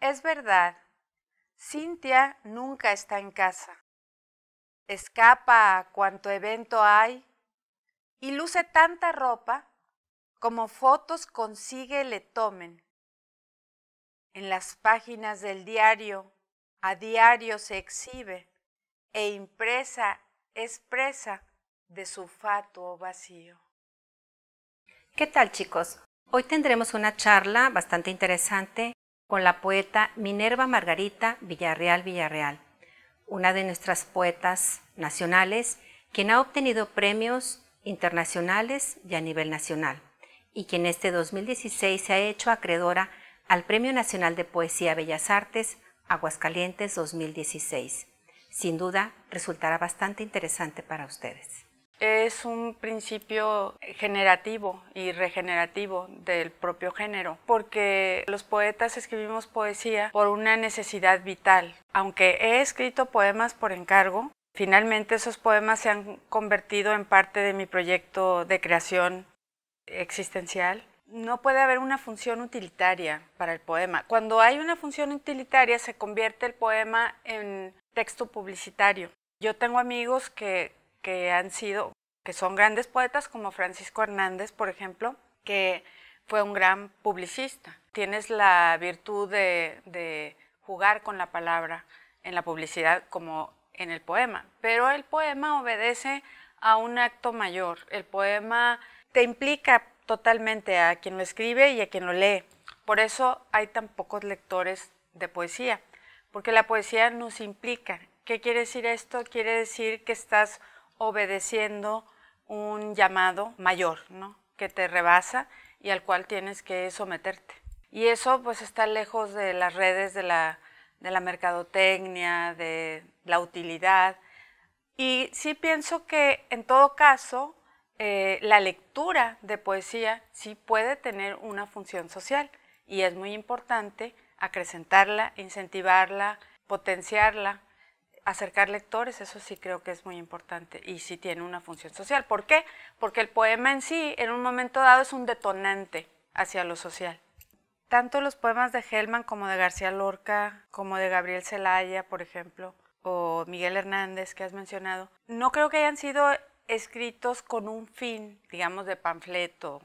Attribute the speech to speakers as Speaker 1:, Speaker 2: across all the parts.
Speaker 1: Es verdad, Cintia nunca está en casa. Escapa a cuanto evento hay y luce tanta ropa como fotos consigue le tomen. En las páginas del diario, a diario se exhibe e impresa es presa de su fatuo vacío.
Speaker 2: ¿Qué tal, chicos? Hoy tendremos una charla bastante interesante con la poeta Minerva Margarita Villarreal, una de nuestras poetas nacionales, quien ha obtenido premios internacionales y a nivel nacional, y quien este 2016 se ha hecho acreedora al Premio Nacional de Poesía Bellas Artes Aguascalientes 2016. Sin duda, resultará bastante interesante para ustedes.
Speaker 1: Es un principio generativo y regenerativo del propio género, porque los poetas escribimos poesía por una necesidad vital. Aunque he escrito poemas por encargo, finalmente esos poemas se han convertido en parte de mi proyecto de creación existencial. No puede haber una función utilitaria para el poema. Cuando hay una función utilitaria se convierte el poema en texto publicitario. Yo tengo amigos que son grandes poetas, como Francisco Hernández, por ejemplo, que fue un gran publicista. Tienes la virtud de jugar con la palabra en la publicidad como en el poema, pero el poema obedece a un acto mayor. El poema te implica totalmente a quien lo escribe y a quien lo lee. Por eso hay tan pocos lectores de poesía, porque la poesía nos implica. ¿Qué quiere decir esto? Quiere decir que estás obedeciendo un llamado mayor, ¿no? Que te rebasa y al cual tienes que someterte. Y eso pues está lejos de las redes de la mercadotecnia, de la utilidad. Y sí pienso que en todo caso la lectura de poesía sí puede tener una función social y es muy importante acrecentarla, incentivarla, potenciarla, acercar lectores. Eso sí creo que es muy importante y sí tiene una función social. ¿Por qué? Porque el poema en sí, en un momento dado, es un detonante hacia lo social. Tanto los poemas de Hellman como de García Lorca, como de Gabriel Celaya, por ejemplo, o Miguel Hernández, que has mencionado, no creo que hayan sido escritos con un fin, digamos, de panfleto,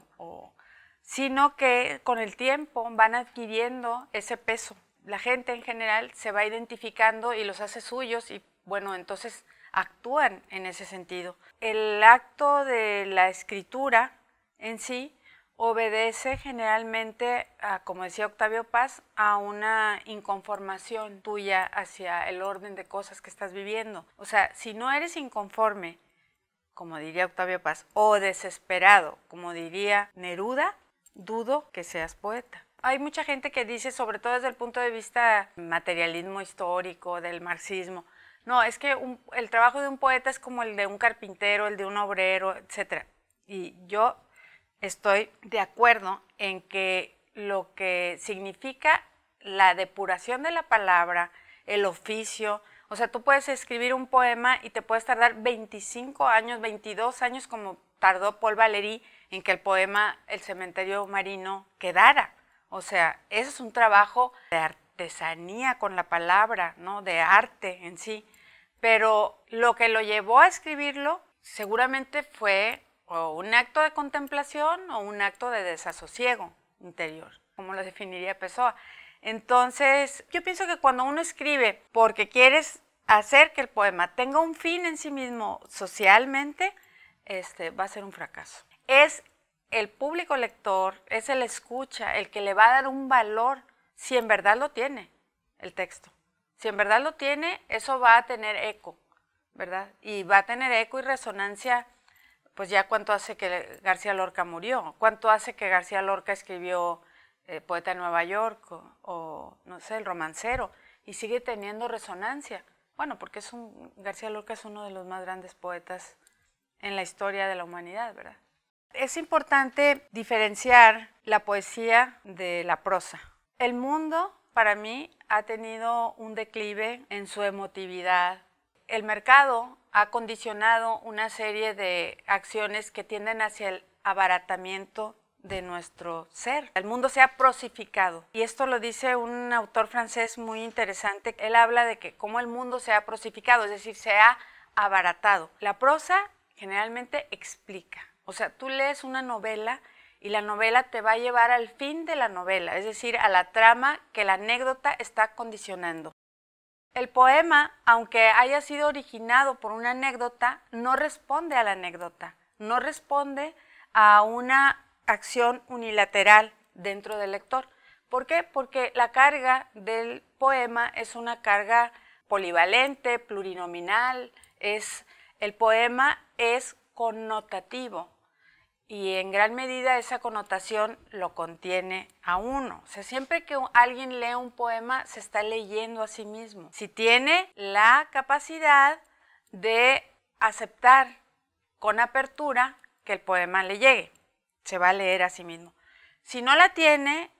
Speaker 1: sino que con el tiempo van adquiriendo ese peso. La gente en general se va identificando y los hace suyos y bueno, entonces actúan en ese sentido. El acto de la escritura en sí obedece generalmente, como decía Octavio Paz, a una inconformación tuya hacia el orden de cosas que estás viviendo. O sea, si no eres inconforme, como diría Octavio Paz, o desesperado, como diría Neruda, dudo que seas poeta. Hay mucha gente que dice, sobre todo desde el punto de vista materialismo histórico, del marxismo, no, es que el trabajo de un poeta es como el de un carpintero, el de un obrero, etc. Y yo estoy de acuerdo en que lo que significa la depuración de la palabra, el oficio, o sea, tú puedes escribir un poema y te puedes tardar 25 años, 22 años como tardó Paul Valéry en que el poema El cementerio marino quedara. O sea, eso es un trabajo de artesanía con la palabra, ¿no? De arte en sí. Pero lo que lo llevó a escribirlo seguramente fue o un acto de contemplación o un acto de desasosiego interior, como lo definiría Pessoa. Entonces, yo pienso que cuando uno escribe porque quieres hacer que el poema tenga un fin en sí mismo socialmente, va a ser un fracaso. Es el público lector, es el escucha, el que le va a dar un valor si en verdad lo tiene el texto. Si en verdad lo tiene, eso va a tener eco, ¿verdad? Y va a tener eco y resonancia, pues ya cuánto hace que García Lorca murió, cuánto hace que García Lorca escribió Poeta de Nueva York o no sé, El Romancero, y sigue teniendo resonancia. Bueno, porque García Lorca es uno de los más grandes poetas en la historia de la humanidad, ¿verdad? Es importante diferenciar la poesía de la prosa. El mundo, para mí, ha tenido un declive en su emotividad. El mercado ha condicionado una serie de acciones que tienden hacia el abaratamiento de nuestro ser. El mundo se ha prosificado. Y esto lo dice un autor francés muy interesante. Él habla de que cómo el mundo se ha prosificado, es decir, se ha abaratado. La prosa generalmente explica. O sea, tú lees una novela y la novela te va a llevar al fin de la novela, es decir, a la trama que la anécdota está condicionando. El poema, aunque haya sido originado por una anécdota, no responde a la anécdota, no responde a una acción unilateral dentro del lector. ¿Por qué? Porque la carga del poema es una carga polivalente, plurinominal, el poema es connotativo y en gran medida esa connotación lo contiene a uno. O sea, siempre que alguien lee un poema se está leyendo a sí mismo. Si tiene la capacidad de aceptar con apertura que el poema le llegue, se va a leer a sí mismo. Si no la tiene,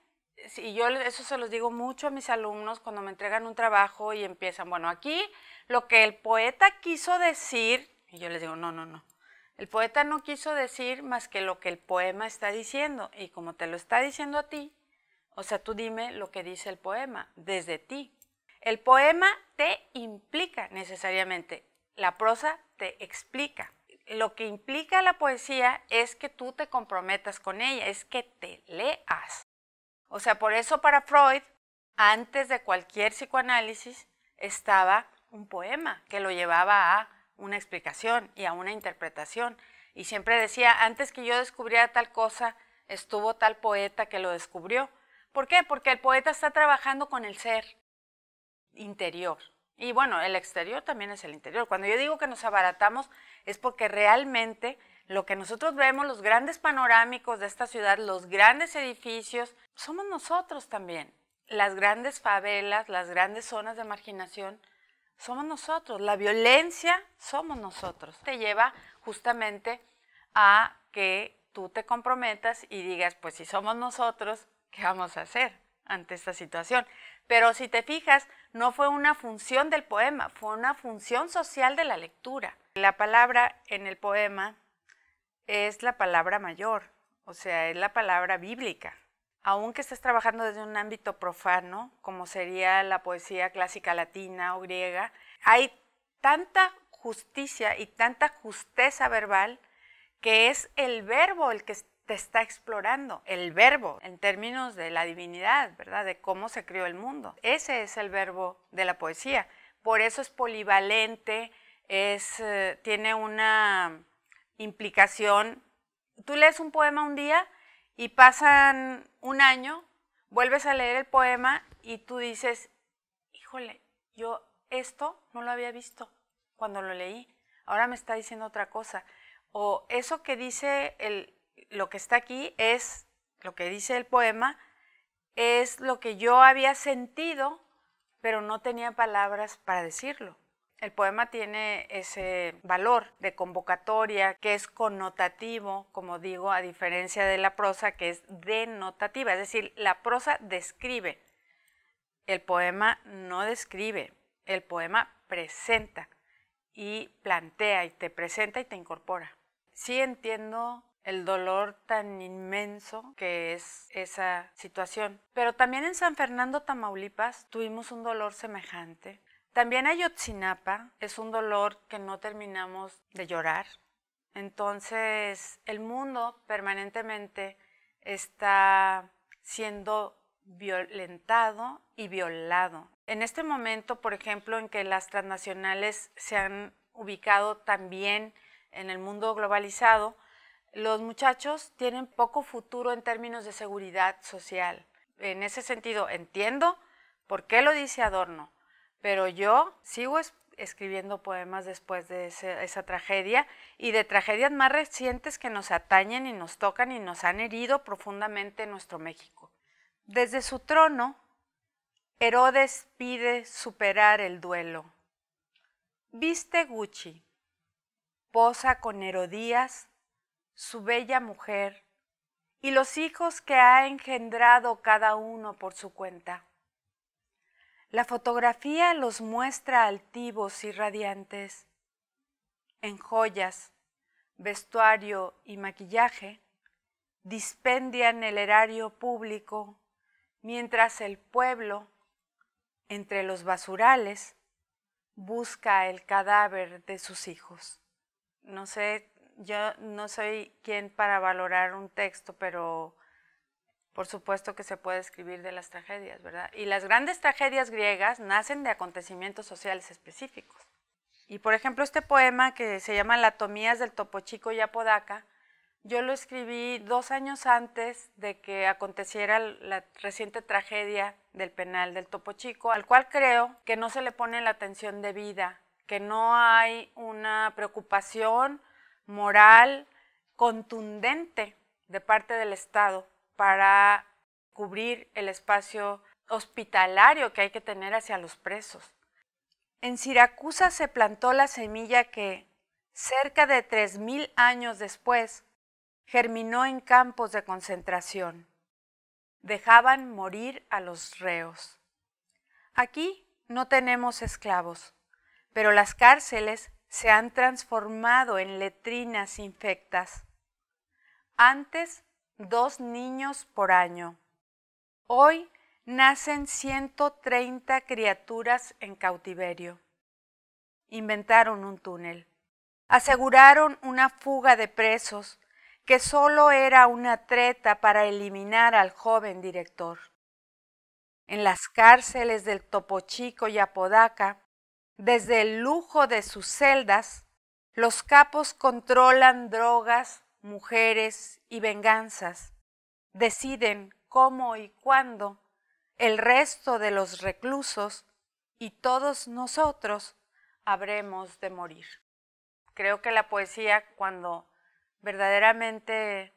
Speaker 1: y yo eso se los digo mucho a mis alumnos cuando me entregan un trabajo y empiezan, bueno, aquí lo que el poeta quiso decir, y yo les digo, no. El poeta no quiso decir más que lo que el poema está diciendo, y como te lo está diciendo a ti, o sea, tú dime lo que dice el poema, desde ti. El poema te implica necesariamente, la prosa te explica. Lo que implica la poesía es que tú te comprometas con ella, es que te leas. O sea, por eso para Freud, antes de cualquier psicoanálisis, estaba un poema que lo llevaba a una explicación y a una interpretación. Y siempre decía, antes que yo descubriera tal cosa, estuvo tal poeta que lo descubrió. ¿Por qué? Porque el poeta está trabajando con el ser interior. Y bueno, el exterior también es el interior. Cuando yo digo que nos abaratamos es porque realmente lo que nosotros vemos, los grandes panorámicos de esta ciudad, los grandes edificios, somos nosotros también. Las grandes favelas, las grandes zonas de marginación, somos nosotros. La violencia somos nosotros. Te lleva justamente a que tú te comprometas y digas, pues si somos nosotros, ¿qué vamos a hacer ante esta situación? Pero si te fijas, no fue una función del poema, fue una función social de la lectura. La palabra en el poema es la palabra mayor, o sea, es la palabra bíblica. Aunque estés trabajando desde un ámbito profano, como sería la poesía clásica latina o griega, hay tanta justicia y tanta justeza verbal que es el verbo el que te está explorando, el verbo en términos de la divinidad, ¿verdad? De cómo se creó el mundo. Ese es el verbo de la poesía. Por eso es polivalente, tiene una implicación. Tú lees un poema un día y pasan un año, vuelves a leer el poema y tú dices, híjole, yo esto no lo había visto cuando lo leí, ahora me está diciendo otra cosa. O eso que dice lo que está aquí es, lo que dice el poema, es lo que yo había sentido, pero no tenía palabras para decirlo. El poema tiene ese valor de convocatoria que es connotativo, como digo, a diferencia de la prosa que es denotativa, es decir, la prosa describe, el poema no describe, el poema presenta y plantea y te presenta y te incorpora. Sí entiendo el dolor tan inmenso que es esa situación, pero también en San Fernando, Tamaulipas, tuvimos un dolor semejante. También Ayotzinapa es un dolor que no terminamos de llorar. Entonces, el mundo permanentemente está siendo violentado y violado. En este momento, por ejemplo, en que las transnacionales se han ubicado también en el mundo globalizado, los muchachos tienen poco futuro en términos de seguridad social. En ese sentido, entiendo por qué lo dice Adorno, pero yo sigo escribiendo poemas después de esa tragedia y de tragedias más recientes que nos atañen y nos tocan y nos han herido profundamente en nuestro México. Desde su trono, Herodes pide superar el duelo. Viste Gucci, posa con Herodías, su bella mujer, y los hijos que ha engendrado cada uno por su cuenta. La fotografía los muestra altivos y radiantes. En joyas, vestuario y maquillaje, dispendian el erario público, mientras el pueblo, entre los basurales, busca el cadáver de sus hijos. No sé, yo no soy quien para valorar un texto, pero por supuesto que se puede escribir de las tragedias, ¿verdad? Y las grandes tragedias griegas nacen de acontecimientos sociales específicos. Y por ejemplo, este poema que se llama Latomías del Topo Chico y Apodaca, yo lo escribí 2 años antes de que aconteciera la reciente tragedia del penal del Topo Chico, al cual creo que no se le pone la atención debida, que no hay una preocupación moral contundente de parte del Estado para cubrir el espacio hospitalario que hay que tener hacia los presos. En Siracusa se plantó la semilla que, cerca de 3000 años después, germinó en campos de concentración. Dejaban morir a los reos. Aquí no tenemos esclavos, pero las cárceles se han transformado en letrinas infectas. Antes, 2 niños por año. Hoy nacen 130 criaturas en cautiverio. Inventaron un túnel. Aseguraron una fuga de presos que solo era una treta para eliminar al joven director. En las cárceles del Topo Chico y Apodaca, desde el lujo de sus celdas, los capos controlan drogas, mujeres y venganzas. Deciden cómo y cuándo el resto de los reclusos y todos nosotros habremos de morir. Creo que la poesía, cuando verdaderamente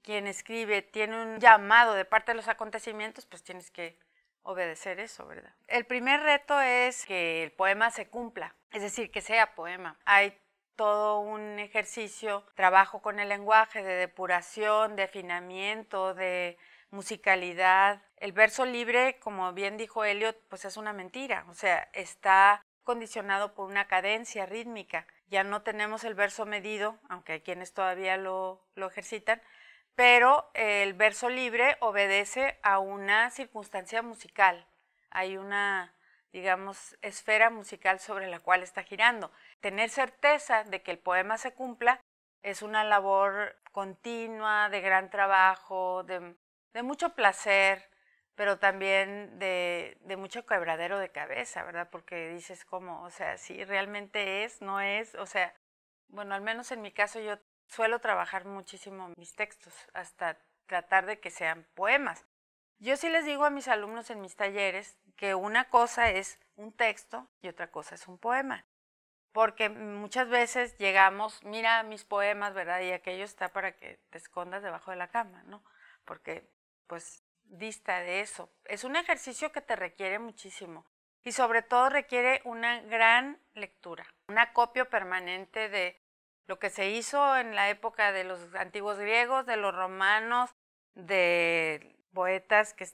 Speaker 1: quien escribe tiene un llamado de parte de los acontecimientos, pues tienes que obedecer eso, ¿verdad? El primer reto es que el poema se cumpla, es decir, que sea poema. Hay todo un ejercicio, trabajo con el lenguaje, de depuración, de afinamiento, de musicalidad. El verso libre, como bien dijo Eliot, pues es una mentira, o sea, está condicionado por una cadencia rítmica. Ya no tenemos el verso medido, aunque hay quienes todavía lo ejercitan, pero el verso libre obedece a una circunstancia musical. Hay una, digamos, esfera musical sobre la cual está girando. Tener certeza de que el poema se cumpla es una labor continua, de gran trabajo, de mucho placer, pero también de mucho quebradero de cabeza, ¿verdad? Porque dices cómo, o sea, si realmente es, no es, o sea, bueno, al menos en mi caso yo suelo trabajar muchísimo mis textos, hasta tratar de que sean poemas. Yo sí les digo a mis alumnos en mis talleres que una cosa es un texto y otra cosa es un poema. Porque muchas veces llegamos, mira mis poemas, ¿verdad? Y aquello está para que te escondas debajo de la cama, ¿no? Porque, pues, dista de eso. Es un ejercicio que te requiere muchísimo y sobre todo requiere una gran lectura, un acopio permanente de lo que se hizo en la época de los antiguos griegos, de los romanos, de poetas que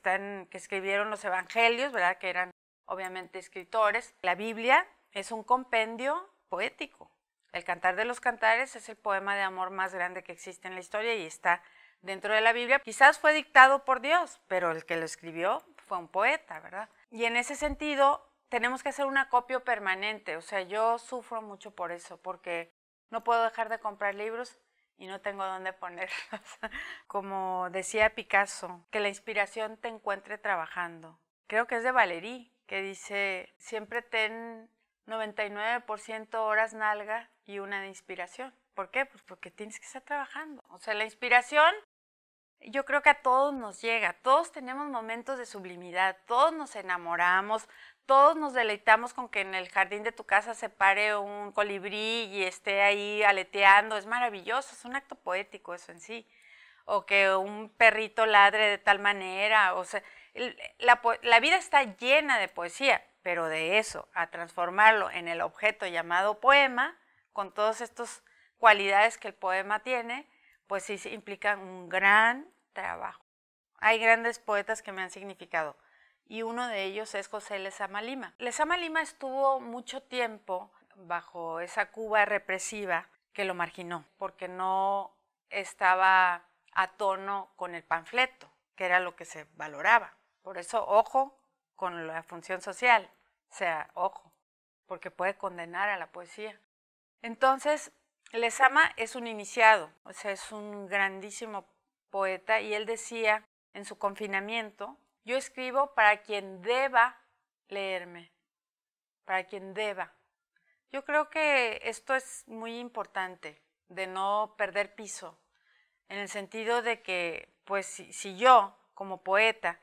Speaker 1: escribieron los evangelios, ¿verdad? Que eran obviamente escritores. La Biblia es un compendio poético. El Cantar de los Cantares es el poema de amor más grande que existe en la historia y está dentro de la Biblia. Quizás fue dictado por Dios, pero el que lo escribió fue un poeta, ¿verdad? Y en ese sentido tenemos que hacer un acopio permanente. O sea, yo sufro mucho por eso, porque no puedo dejar de comprar libros y no tengo dónde ponerlos. Como decía Picasso, que la inspiración te encuentre trabajando. Creo que es de Valéry, que dice, siempre ten 99% horas nalga y una de inspiración. ¿Por qué? Pues porque tienes que estar trabajando. O sea, la inspiración yo creo que a todos nos llega, todos tenemos momentos de sublimidad, todos nos enamoramos, todos nos deleitamos con que en el jardín de tu casa se pare un colibrí y esté ahí aleteando, es maravilloso, es un acto poético eso en sí. O que un perrito ladre de tal manera, o sea, la vida está llena de poesía, pero de eso, a transformarlo en el objeto llamado poema, con todas estas cualidades que el poema tiene, pues sí implica un gran trabajo. Hay grandes poetas que me han significado y uno de ellos es José Lezama Lima. Lezama Lima estuvo mucho tiempo bajo esa Cuba represiva que lo marginó porque no estaba a tono con el panfleto, que era lo que se valoraba. Por eso, ojo con la función social, o sea, ojo, porque puede condenar a la poesía. Entonces, Lezama es un iniciado, o sea, es un grandísimo poeta, y él decía en su confinamiento: yo escribo para quien deba leerme, para quien deba. Yo creo que esto es muy importante, de no perder piso, en el sentido de que, pues, si yo, como poeta,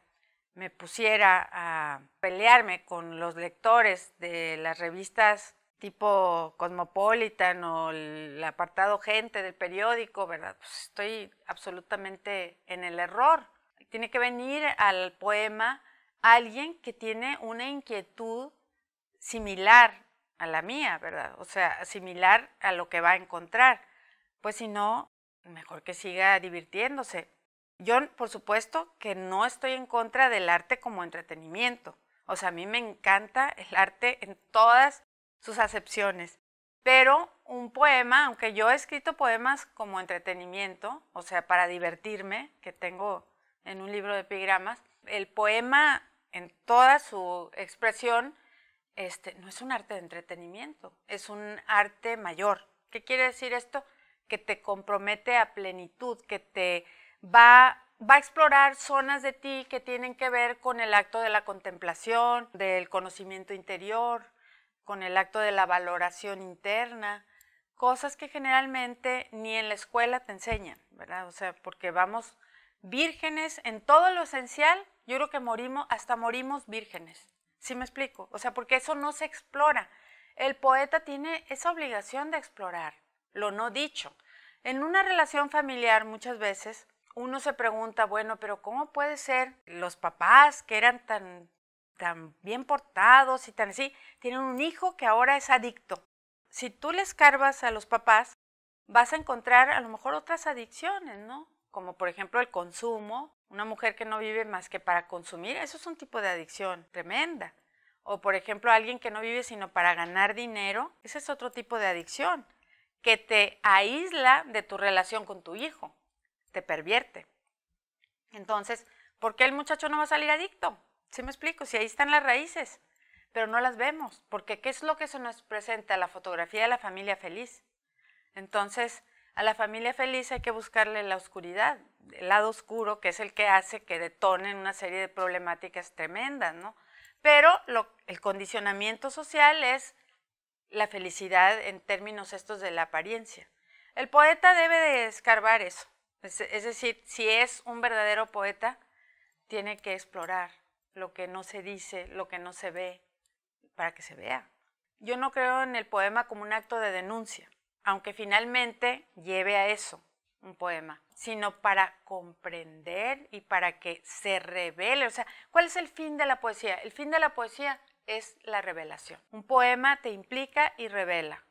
Speaker 1: me pusiera a pelearme con los lectores de las revistas tipo Cosmopolitan o el apartado Gente del periódico, ¿verdad? Pues estoy absolutamente en el error. Tiene que venir al poema alguien que tiene una inquietud similar a la mía, ¿verdad? O sea, similar a lo que va a encontrar. Pues si no, mejor que siga divirtiéndose. Yo, por supuesto, que no estoy en contra del arte como entretenimiento. O sea, a mí me encanta el arte en todas sus acepciones. Pero un poema, aunque yo he escrito poemas como entretenimiento, o sea, para divertirme, que tengo en un libro de epigramas, el poema en toda su expresión no es un arte de entretenimiento, es un arte mayor. ¿Qué quiere decir esto? Que te compromete a plenitud, que te va a explorar zonas de ti que tienen que ver con el acto de la contemplación, del conocimiento interior, con el acto de la valoración interna, cosas que generalmente ni en la escuela te enseñan, ¿verdad? O sea, porque vamos vírgenes en todo lo esencial. Yo creo que hasta morimos vírgenes. ¿Sí me explico? O sea, porque eso no se explora. El poeta tiene esa obligación de explorar lo no dicho. En una relación familiar muchas veces uno se pregunta, bueno, pero ¿cómo puede ser los papás que eran tan bien portados y tan así, tienen un hijo que ahora es adicto? Si tú le escarbas a los papás, vas a encontrar a lo mejor otras adicciones, ¿no? Como por ejemplo el consumo. Una mujer que no vive más que para consumir, eso es un tipo de adicción tremenda. O por ejemplo alguien que no vive sino para ganar dinero, ese es otro tipo de adicción, que te aísla de tu relación con tu hijo, te pervierte. Entonces, ¿por qué el muchacho no va a salir adicto? ¿Sí me explico? Si ahí están las raíces, pero no las vemos, porque ¿qué es lo que se nos presenta? La fotografía de la familia feliz. Entonces, a la familia feliz hay que buscarle la oscuridad, el lado oscuro, que es el que hace que detonen una serie de problemáticas tremendas, ¿no? Pero el condicionamiento social es la felicidad en términos estos de la apariencia. El poeta debe de escarbar eso. Es decir, si es un verdadero poeta, tiene que explorar lo que no se dice, lo que no se ve, para que se vea. Yo no creo en el poema como un acto de denuncia, aunque finalmente lleve a eso un poema, sino para comprender y para que se revele. O sea, ¿cuál es el fin de la poesía? El fin de la poesía es la revelación. Un poema te implica y revela.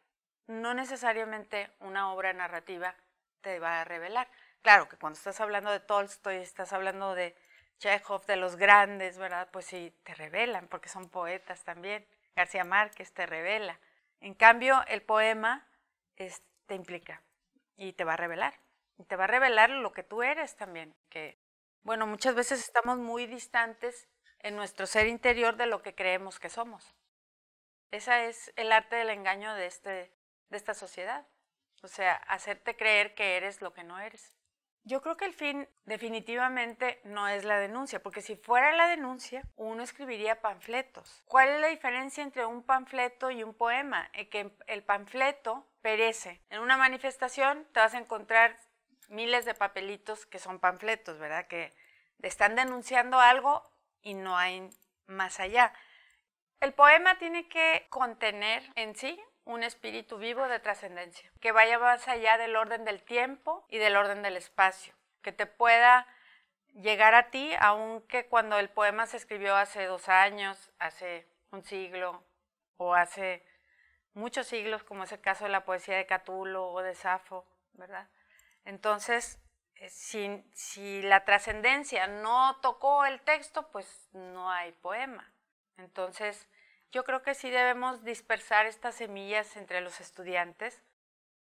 Speaker 1: No necesariamente una obra narrativa te va a revelar. Claro que cuando estás hablando de Tolstoy, estás hablando de Chekhov, de los grandes, ¿verdad? Pues sí, te revelan, porque son poetas también. García Márquez te revela. En cambio, el poema te implica y te va a revelar. Y te va a revelar lo que tú eres también. Que, bueno, muchas veces estamos muy distantes en nuestro ser interior de lo que creemos que somos. Ese es el arte del engaño de esta sociedad. O sea, hacerte creer que eres lo que no eres. Yo creo que el fin definitivamente no es la denuncia, porque si fuera la denuncia, uno escribiría panfletos. ¿Cuál es la diferencia entre un panfleto y un poema? Que el panfleto perece. En una manifestación te vas a encontrar miles de papelitos que son panfletos, ¿verdad? Que están denunciando algo y no hay más allá. El poema tiene que contener en sí un espíritu vivo de trascendencia, que vaya más allá del orden del tiempo y del orden del espacio, que te pueda llegar a ti, aunque cuando el poema se escribió hace 2 años, hace un siglo o hace muchos siglos, como es el caso de la poesía de Catulo o de Safo, ¿verdad? Entonces, si la trascendencia no tocó el texto, pues no hay poema. Entonces, yo creo que sí debemos dispersar estas semillas entre los estudiantes,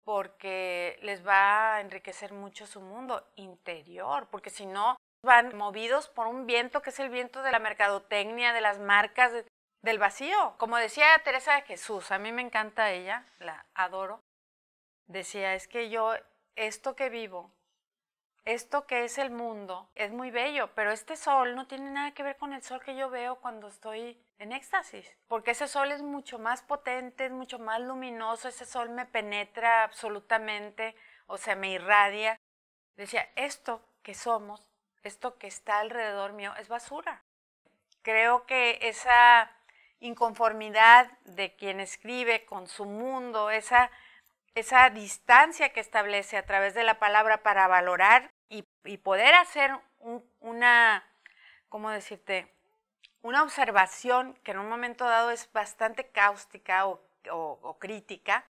Speaker 1: porque les va a enriquecer mucho su mundo interior, porque si no van movidos por un viento que es el viento de la mercadotecnia, de las marcas, del vacío. Como decía Teresa de Jesús, a mí me encanta ella, la adoro, decía, es que yo, esto que vivo, esto que es el mundo, es muy bello, pero este sol no tiene nada que ver con el sol que yo veo cuando estoy en éxtasis, porque ese sol es mucho más potente, es mucho más luminoso, ese sol me penetra absolutamente, o sea, me irradia. Decía, esto que somos, esto que está alrededor mío, es basura. Creo que esa inconformidad de quien escribe con su mundo, esa distancia que establece a través de la palabra para valorar y poder hacer una, ¿cómo decirte?, una observación que en un momento dado es bastante cáustica o crítica,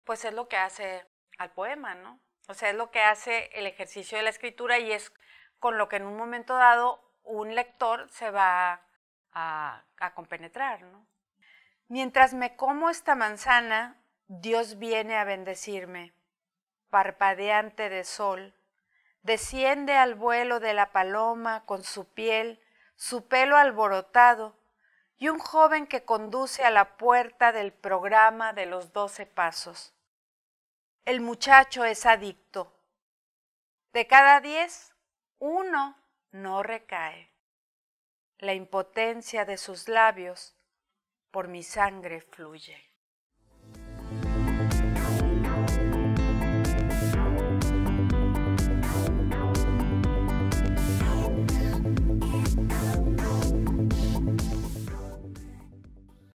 Speaker 1: pues es lo que hace al poema, ¿no? O sea, es lo que hace el ejercicio de la escritura y es con lo que en un momento dado un lector se va a compenetrar, ¿no? Mientras me como esta manzana, Dios viene a bendecirme, parpadeante de sol, desciende al vuelo de la paloma con su piel, su pelo alborotado, y un joven que conduce a la puerta del programa de los 12 pasos. El muchacho es adicto. De cada 10, uno no recae. La impotencia de sus labios por mi sangre fluye.